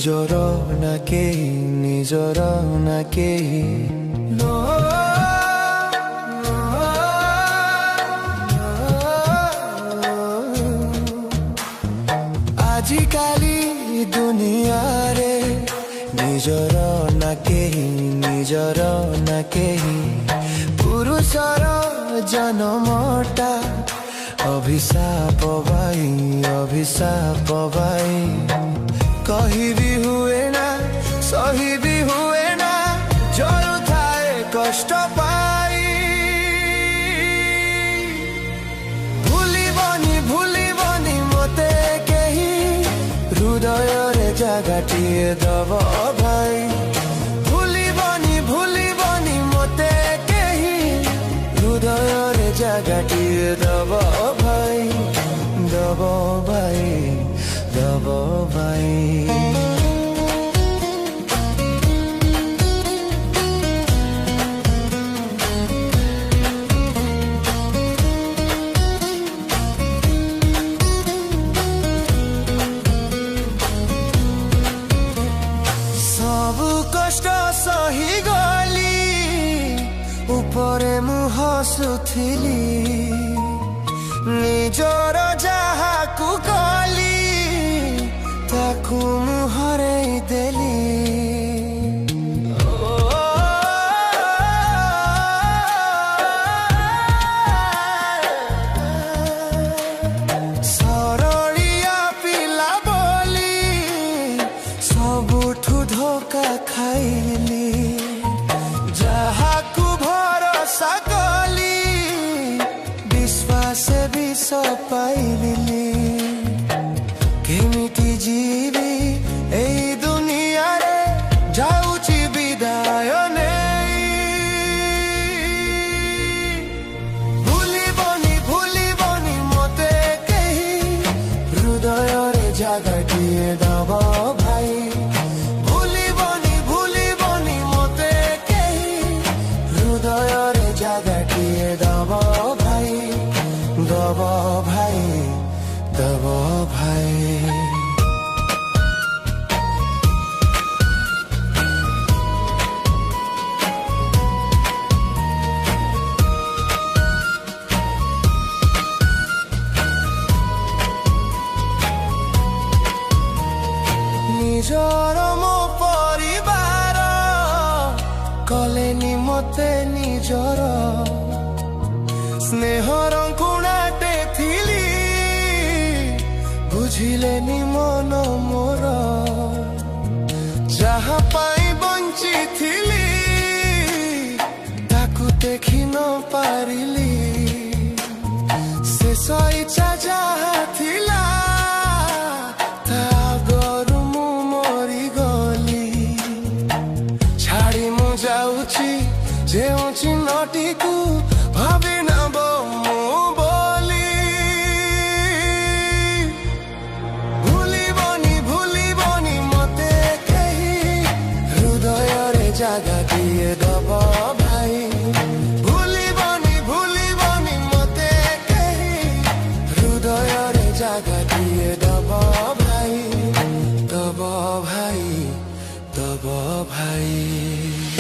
নিজর না কেহি নিজর না কেহি আজিকালি দুনিয়ারে নিজর না কেহি নিজর না কেহি পুরুষর জনমটা অভিশাপ ভাই অভিশাপ ভাই কহিবি হুয়ে না সহিবি হুয়ে না জড়ুথায় কষ্ট পাই ভুলিবনি ভুলিবনি মতে কেহি হৃদয়রে জাগাটিয়ে দব ভাই ভুলিবনি ভুলিবনি মতে কেহি হৃদয়রে জাগাটিয়ে দব ভাই দব ভাই দব ভাই सबु कष्ट सही गली उपरे मुह सुथिली निजर जाहाकु गली ताकु मुहरे देली सरलिया पिला बोली सबुठु धोखा खाइली जाहाकु भरोसा कली विश्वास विष पाइली केमिति जीवी एई दुनिया रे जाउची विदाय नेई भूलिबनी भूलिबनी मते केही हृदय रे जागाटिए दब भाई भूलिबनी भूलिबनी मते केही हृदय रे जागाटिए दब भाई दब भाई दब भाई নিজর মো পরিবার কলেনি মতে নিজর স্নেহর কুণাটে থিলি বুঝিলেনি মন মোর যাহা পাই বঞ্চি থিলি তাকু দেখি ন পারিলি শেষ ইচ্ছা যাহা থিলা তা আগরু মু মরি গলি ছাড়ি মু যাউছি ଯେଉଁ ଚିହ୍ନଟିକୁ ଭାବି ନବ ମୁଁ ବୋଲି ଭୁଲିବନି ଭୁଲିବନି ମତେ କେହି ହୃଦୟରେ ଜାଗାଟିଏ ଦବ ଭାଇ ଭୁଲିବନି ଭୁଲିବନି ମତେ କେହି ହୃଦୟରେ ଜାଗାଟିଏ ଦବ ଭାଇ ଦବ ଭାଇ ଦବ ଭାଇ।